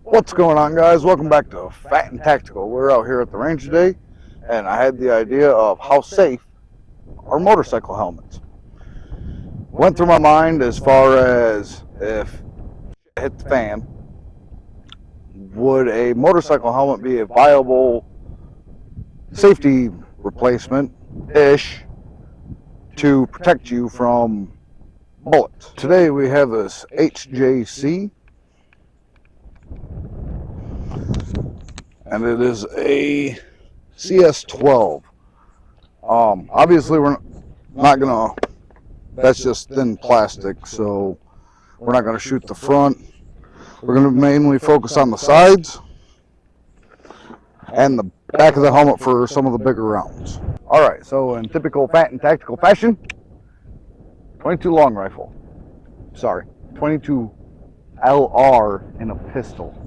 What's going on, guys? Welcome back to Fat and Tactical. We're out here at the range today, and I had the idea of how safe are motorcycle helmets. Went through my mind as far as if it hit the fan, would a motorcycle helmet be a viable safety replacement-ish to protect you from bullets? Today we have this HJC, and it is a CS12. Obviously we're not gonna, that's just thin plastic, so we're not gonna shoot the front. We're gonna mainly focus on the sides and the back of the helmet for some of the bigger rounds. All right, so in typical Fat and Tactical fashion, 22 long rifle. Sorry, 22 LR in a pistol.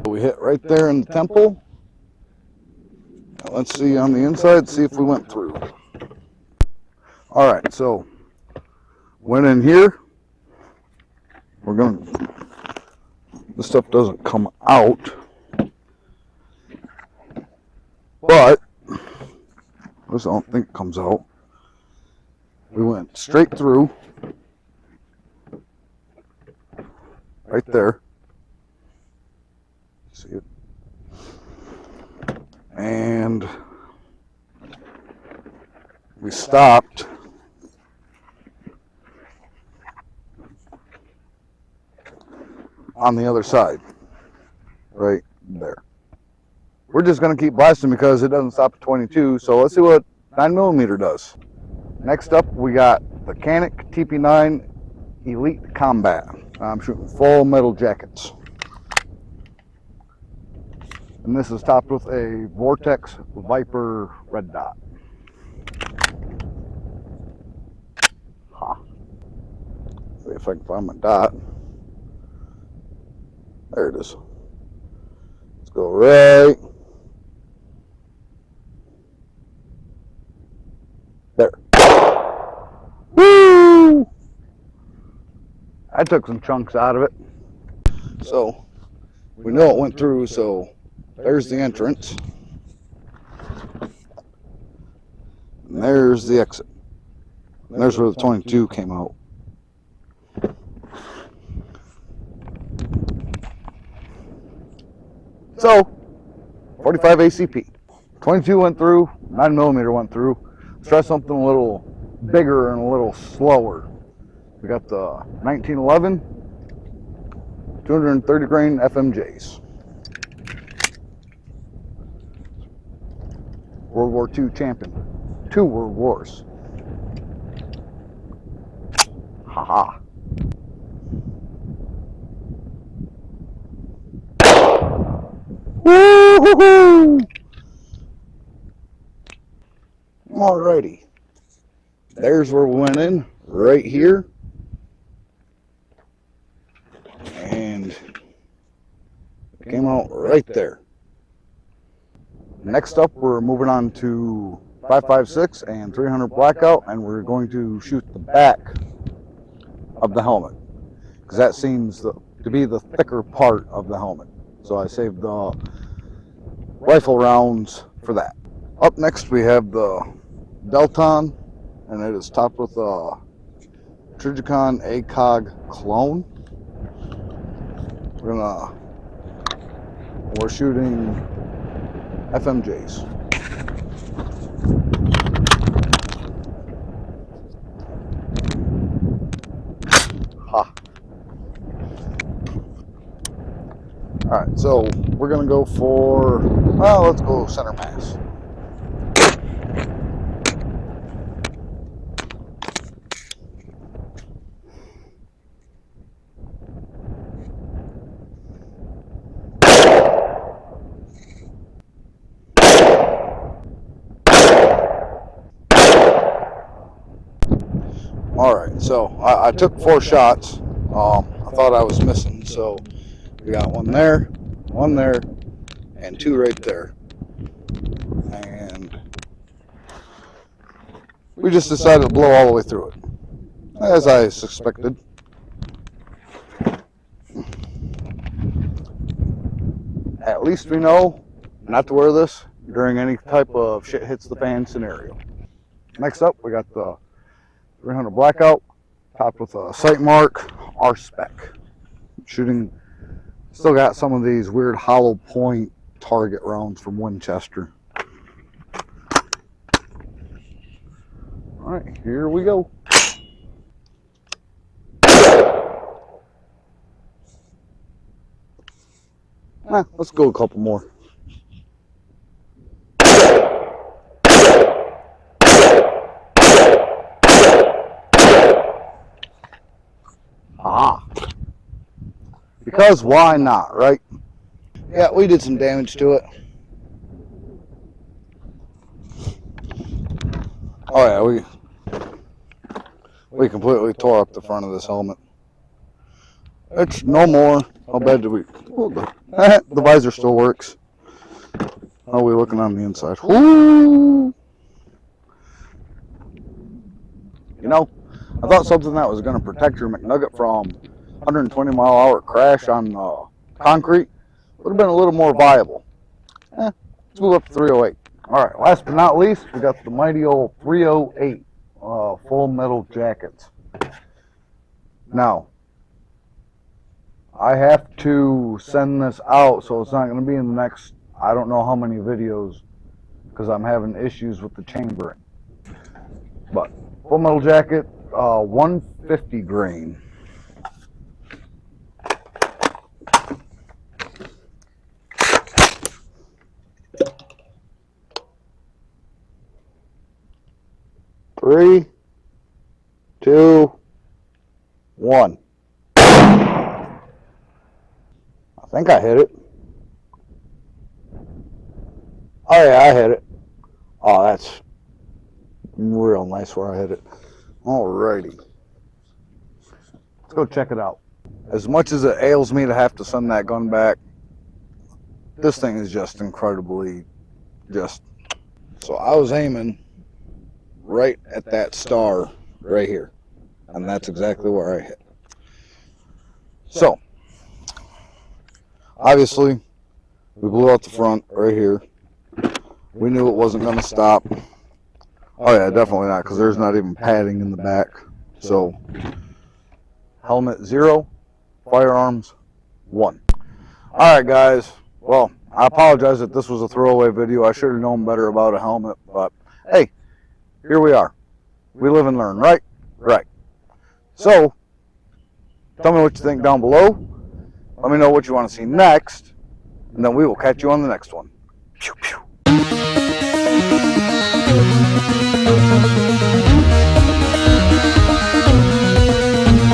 We hit right there in the temple. Now let's see on the inside, see if we went through. All right, so went in here. We're gonna, this stuff doesn't come out, but this I don't think comes out. We went straight through, right there. See it? And we stopped on the other side, right there. We're just going to keep blasting because it doesn't stop at 22, so let's see what 9mm does. Next up, we got the Canik TP9 Elite Combat. I'm shooting full metal jackets. And this is topped with a Vortex Viper red dot. Ha. See if I can find my dot. There it is. Let's go right there. Woo! I took some chunks out of it. So we know it went through, so there's the entrance. And there's the exit. And there's where the 22 came out. So, 45 ACP. 22 went through, 9mm went through. Let's try something a little bigger and a little slower. We got the 1911 230 grain FMJs. World War II champion. 2 World Wars. Haha. Woo-hoo-hoo! Alrighty. There's where we went in, right here. And it came out right there. Next up, we're moving on to 5.56 and 300 blackout, and we're going to shoot the back of the helmet because that seems to be the thicker part of the helmet. So I saved the rifle rounds for that. Up next, we have the Delton, and it is topped with a Trijicon ACOG clone. We're shooting FMJs. Ha. Alright, so we're gonna go for, well, let's go center mass. Alright, so I took 4 shots. I thought I was missing, so we got one there, and 2 right there. And we just decided to blow all the way through it, as I suspected. At least we know not to wear this during any type of shit hits the fan scenario. Next up, we got the 300 Blackout, topped with a sight mark, R-Spec. Shooting, still got some of these weird hollow point target rounds from Winchester. All right, here we go. Let's go a couple more. Because why not, right? Yeah, we did some damage to it. Oh yeah, we completely tore up the front of this helmet. It's no more. How bad did we? Oh, the visor still works. How are we looking on the inside? Woo! You know, I thought something that was going to protect your McNugget from 120-mile-an-hour crash on concrete would have been a little more viable. Let's move up to 308. All right, last but not least, we got the mighty old 308 full metal jackets. Now, I have to send this out, so it's not going to be in the next, I don't know how many videos, because I'm having issues with the chambering. But full metal jacket, 150 grain. Three, two, one. I think I hit it. Oh yeah, I hit it. Oh, that's real nice where I hit it. Alrighty. Let's go check it out. As much as it ails me to have to send that gun back, this thing is just incredibly So I was aiming right at that star right here, and that's exactly where I hit. So obviously we blew out the front right here. We knew it wasn't going to stop. Oh yeah, definitely not, because there's not even padding in the back. So helmet 0, firearms 1. Alright guys, well, I apologize that this was a throwaway video. I should have known better about a helmet, but hey, here we are. We live and learn, right? Right. So, tell me what you think down below. Let me know what you want to see next, and then we will catch you on the next one. Pew, pew.